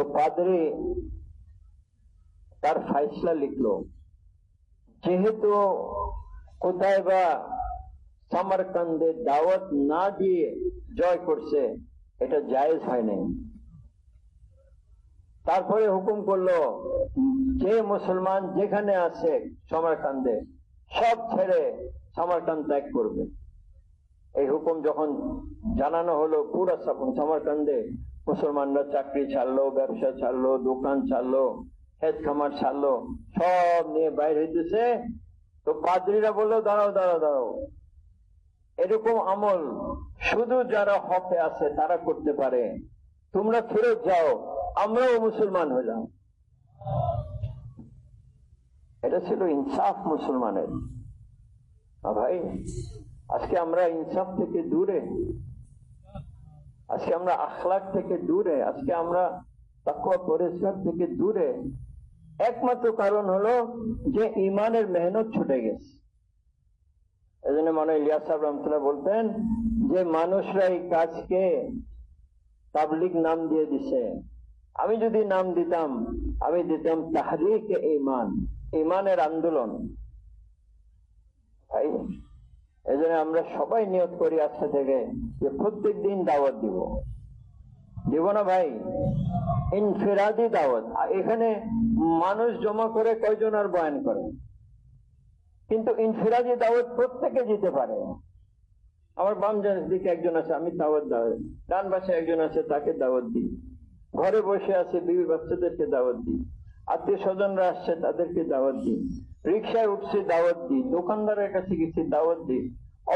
তো পাদ্রী তার ফাইসলা লিখলো, যেহেতু কোথায় বা সামারকান্দে দাওয়াত না দিয়ে জয় করছে, এটা জায়েজ হয় নাই। তারপরে হুকুম করলো, যে মুসলমান যেখানে আছে সামারকান্দে সব ছেড়ে সামারকান্দ ত্যাগ করবে। এই হুকুম যখন জানানো হলো, পুরো সামারকান্দে মুসলমানরা চাকরি ছাড়লো, ব্যবসা ছাড়লো, দোকান ছাড়লো, ক্ষেত খামার ছাড়লো, সব নিয়ে বাইরে হইতেছে। তো পাদ্রীরা বললো, দাঁড়াও দাঁড়াও দাঁড়াও, এরকম আমল শুধু যারা হকে আছে তারা করতে পারে, তোমরা ফেরত যাও, আমরাও মুসলমান হইলাম। এটা ছিল ইনসাফ মুসলমানের। ভাই, আজকে আমরা ইনসাফ থেকে দূরে, আজকে আমরা আখলাক থেকে দূরে, আজকে আমরা তাকওয়া পরেজগার থেকে দূরে। একমাত্র কারণ হলো যে ইমানের মেহনত ছুটে গেছে। এই জন্য মনে হয় ইলিয়াস সাহেব রহমতুল্লাহ বলতেন যে মানুষরা এই কাজকে তাবলিগ নাম দিয়ে দিছে। আমি যদি নাম দিতাম, আমি দিতাম তাহরিক ঈমান, ঈমানের আন্দোলন। ভাই, এই জন্য আমরা সবাই নিয়ত করি আজকে থেকে যে প্রত্যেক দিন দাওয়াত দিব, দিব না ভাই? ইনফিরাদি দাওয়াত। এখানে মানুষ জমা করে কয়জন আর বয়ান করে, কিন্তু ইনফিরাদি দাওয়াত প্রত্যেকে দিতে পারে। আমার বাম দিকে একজন আছে, আমি দাওয়াত দাওয়াত, ডান পাশে একজন আছে, তাকে দাওয়াত দিই। ঘরে বসে আছে, বিবি বাচ্চাদেরকে দাওয়াত দিই। আত্মীয় স্বজনরা আসছে, তাদেরকে দাওয়াত দিই। রিক্সায় উঠছি, দাওয়াত দিই। দোকানদারের কাছে গেছি, দাওয়াত দিই।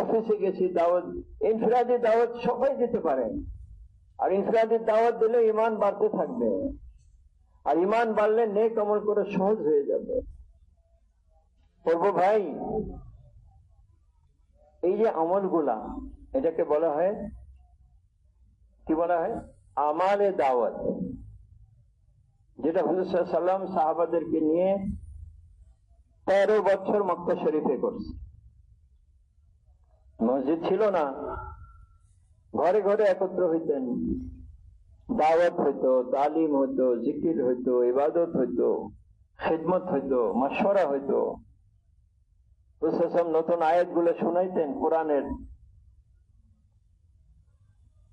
অফিসে গেছি, দাওয়াত। ইনফিরাদি দাওয়াত সবাই দিতে পারে। আর ইনফিরাদি দাওয়াত দিলে ইমান বাড়তে থাকবে, আর ইমান বাড়লে নেক আমল করে সহজ হয়ে যাবে। করবো ভাই, এই যে আমলগুলা, এটাকে বলা হয়, কি বলা হয়? আমালে দাওয়াত। যেটা হুজুর সাল্লাল্লাহু আলাইহি ওয়াসাল্লাম সাহাবাদেরকে নিয়ে 13 বছর মক্কা শরীফে করছে। মসজিদ ছিল না, ঘরে ঘরে একত্র হইতেন, দাওয়াত হইতো, তালিম হইতো, জিকির হইতো, ইবাদত হইতো, খিদমত হইতো, মাশওয়ারা হইতো। নতুন আয়াতগুলো শোনাইতেন কোরআনের।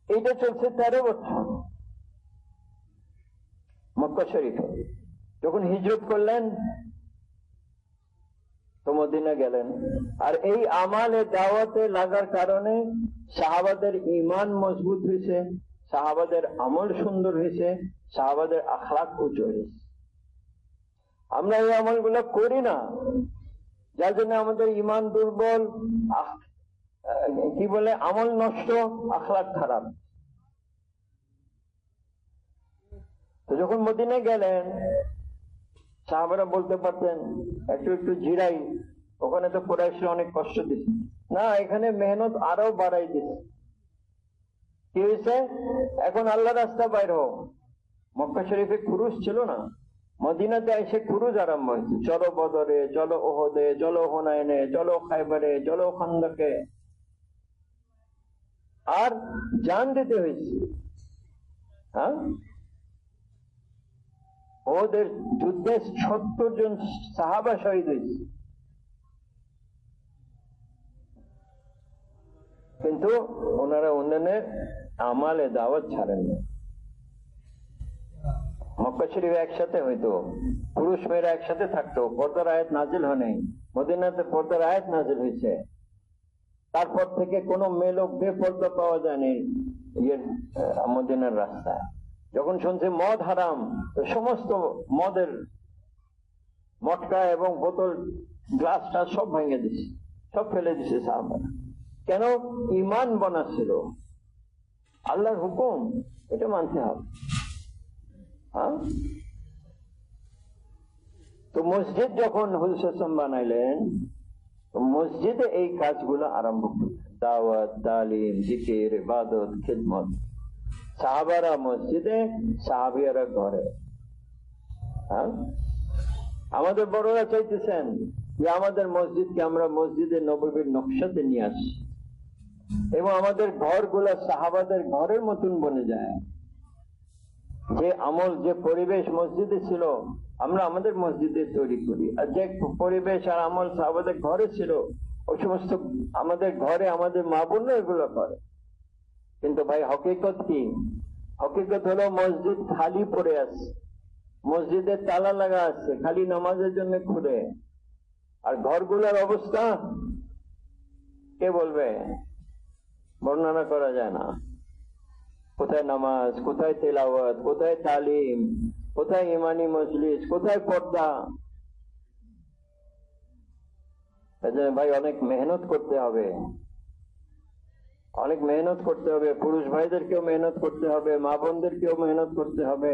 এইটা চলছে 13 বছর মক্কা শরীফে। যখন হিজরত করলেন তো মদিনা গেলেন। আর এই আমালে দাওয়াতে লাগার কারণে সাহাবাদের ঈমান মজবুত হয়েছে, সাহাবাদের আমল সুন্দর হয়েছে, সাহাবাদের আখলাক উঁচু হয়েছে। আমরা এই আমলগুলো করি না, যার জন্য আমাদের ঈমান দুর্বল, কি বলে, আমল নষ্ট, আখলাক খারাপ। তো যখন মদিনায় গেলেন, সাহাবারা বলতে পারতেন একটু একটু জিরাই, ওখানে তো কুরাইশরা অনেক কষ্ট দিচ্ছে। না, এখানে মেহনত আরো বাড়াই দিচ্ছে। কি হয়েছে? এখন আল্লাহ রাস্তা বাইর হোক। মক্কা শরীফে খুরুজ ছিল না, মদিনাতে এসে খুরুজ আরম্ভ হয়েছে। চলো বদরে, চলো ওহদে, চলো হুনাইনে, চলো খাইবারে, চলো খান্দকে। আর জান দিতে হয়েছে। হ্যাঁ, ওদের যুদ্ধে 70 জন সাহাবা শহীদ হয়েছে। কিন্তু ওনারা উন্নয়নের আমালে দাওয়াত ছাড়েন না। মক্কা শরীফে একসাথে হইতো, পুরুষ মেয়েরা একসাথে থাকতো, পর্দার আয়াত নাজিল হয় নাই। মদিনাতে পর্দার আয়াত নাজিল হয়েছে। তারপর থেকে কোনো মেয়ে লোক বেপর্দা পাওয়া যায়নি মদিনার রাস্তায়। যখন শুনছে মদ হারাম, সমস্ত মদের মটকা এবং বোতল, গ্লাসটা সব ভেঙে দিছে, সব ফেলে দিছে সাহাবারা। কেন? ঈমান বানাচ্ছিল। আল্লাহর হুকুম, এটা মানতে হবে। হ্যাঁ, তো মসজিদ যখন হুজুর বানাইলেন, তো মসজিদে এই কাজগুলো আরম্ভ করলেন, দাওয়াত, তালিম, জিকির, ইবাদত, খিদমত। সাহাবারা মসজিদে, সাহাবিয়ারা ঘরে। হ্যাঁ, আমাদের বড়রা চাইতেছেন যে আমাদের মসজিদকে আমরা মসজিদে নববীর নকশাতে নিয়ে আসি, এবং আমাদের ঘরগুলা সাহাবাদের ঘরের মতন বনে যায়। যে আমল, যে পরিবেশ মসজিদে ছিল আমরা আমাদের মসজিদে তৈরি করি, আর যে পরিবেশ আর আমল সাহাবাদের ঘরে ছিল ওই সমস্ত আমাদের ঘরে আমাদের মা বোনরা এগুলো করে। কিন্তু ভাই হকিকত কি? হকিকত হলো মসজিদ খালি পড়ে আছে, মসজিদের তালা লাগা আছে, খালি নামাজের জন্য খুলে। আর ঘরগুলোর অবস্থা কে বলবে? বর্ণনা করা যায় না। কোথায় নামাজ, কোথায় তেলাওয়াত, কোথায় তালিম, কোথায় ইমানি মজলিস, কোথায় পর্দা? ভাই অনেক মেহনত করতে হবে, অনেক মেহনত করতে হবে। পুরুষ ভাইদেরকেও মেহনত করতে হবে, মা বোনদেরকেও মেহনত করতে হবে,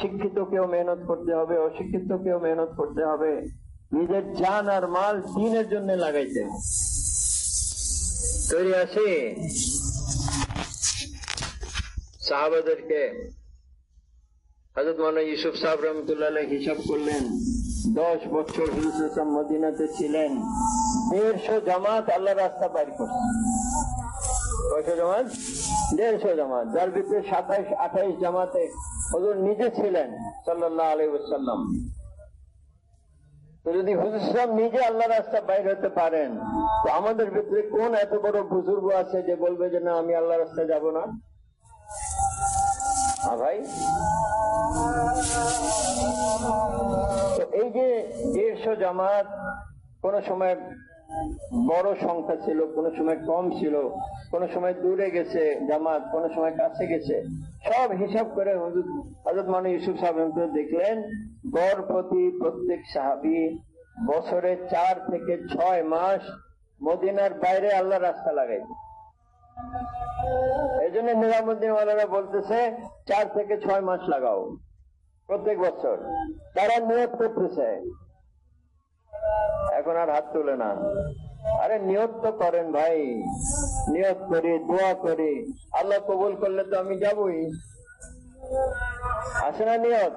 শিক্ষিতকেও মেহনত করতে হবে, অশিক্ষিতকেও মেহনত করতে হবে। নিজের জান আর মাল দ্বীনের জন্য লাগাইতে হবে। তৈরি আছে? সাহাবাদেরকে হযরত মাওলানা ইউসুফ সাহেব রহমতুল্লাহ আলাইহি হিসাব করলেন, 10 বছর হুজুর মদিনাতে ছিলেন, 150 জামাত আল্লাহ রাস্তা বাইর করছেন। কয়শো জামাত? 150 জামাত, যার ভিতরে 27-28 জামাতে হুজুর নিজে ছিলেন সাল্লাল্লাহু আলাইহি ওয়াসাল্লাম। তো যদি হুজুর সাহেব নিজে আল্লাহ রাস্তা বাইর হতে পারেন, তো আমাদের ভিতরে কোন এত বড় বুজুর্গ আছে যে বলবে যে না আমি আল্লাহ রাস্তায় যাব না? ভাই, তো এই যে 150 জামাত, কোন সময় বড় সংখ্যা ছিল, কোন সময় কম ছিল, কোন সময় দূরে গেছে জামাত, কোন সময় কাছে গেছে, সব হিসাব করে হযরত মাওলানা ইউসুফ সাহেব দেখলেন গড় প্রতি প্রত্যেক সাহাবী বছরে 4 থেকে 6 মাস মদিনার বাইরে আল্লাহ রাস্তা লাগাইছে। এই জন্য নিজামুদ্দিন ওয়ালারা বলতেছে 4 থেকে 6 মাস লাগাও প্রত্যেক বছর। তারা নিয়ত করতেছে, এখন আর হাত তুলে না। আরে নিয়ত তো করেন ভাই, নিয়ত করি, দোয়া করি, আল্লাহ কবুল করলে তো আমি যাবই। আসে না নিয়ত?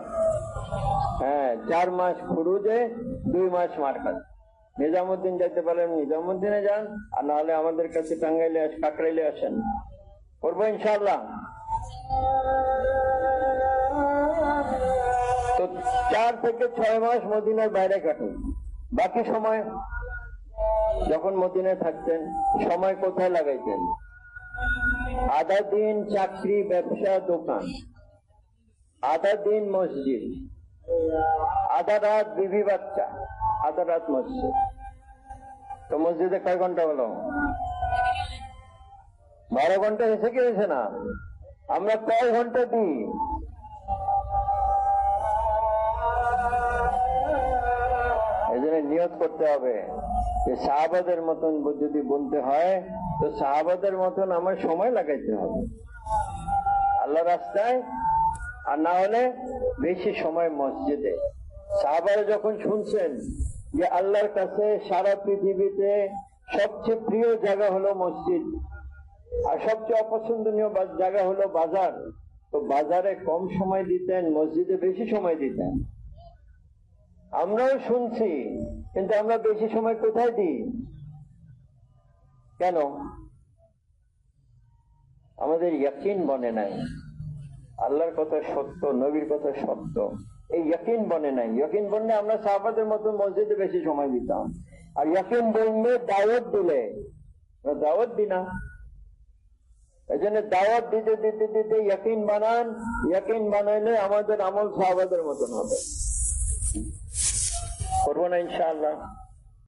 হ্যাঁ, 4 মাস খুরুজে, 2 মাস মার্কাজ। নিজামুদ্দিন যেতে পারেন নিজামুদ্দিনে যান, আর নাহলে আমাদের কাছে টাঙ্গাইলে কাকরাইলে আসেন, করবো ইনশাআল্লাহ। তো 4 থেকে 6 মাস মদিনার বাইরে কাটে। বাকি সময় যখন মদিনায় থাকতেন, সময় কোথায় লাগাইতেন? আধা দিন চাকরি, ব্যবসা, দোকান, আধা দিন মসজিদ, আধা রাত বিবি বাচ্চা, আধা রাত মসজিদ। তো মসজিদে কয় ঘন্টা হলো? 12 ঘন্টা এসে কি হয়েছে না? আমরা কয় ঘন্টা দিই? এই জন্য নিয়ত করতে হবে যে সাহাবাদের মতন যদি বলতে হয়, তো সাহাবাদের মতন আমার সময় লাগাইতে হবে আল্লাহ রাস্তায়, আর না হলে বেশি সময় মসজিদে। সাহাবারা যখন শুনছেন যে আল্লাহর কাছে সারা পৃথিবীতে সবচেয়ে প্রিয় জায়গা হলো মসজিদ, আর সবচেয়ে অপছন্দনীয় জায়গা হলো বাজার, তো বাজারে কম সময় দিতেন, মসজিদে বেশি সময় দিতেন। আমরাও শুনছি, কিন্তু আমরা বেশি সময় কোথায় দিই? কেন? আমাদের ইয়াকিন বনে নাই আল্লাহর কথা সত্য, নবীর কথা সত্য, এই ইয়াকিন বনে নাই। ইয়াকিন বনলে আমরা সাহাবাদের মতো মসজিদে বেশি সময় দিতাম। আর ইয়াকিন বললে দাওয়াত দিলে দাওয়াত দিই না। এই জন্য দাওয়াত দিতে দিতে দিতে ইয়াকিন বানান, ইয়াকিন বানাইলে আমাদের আমল সাহাবাদের মতন হবে। করবো না ইনশাআল্লাহ।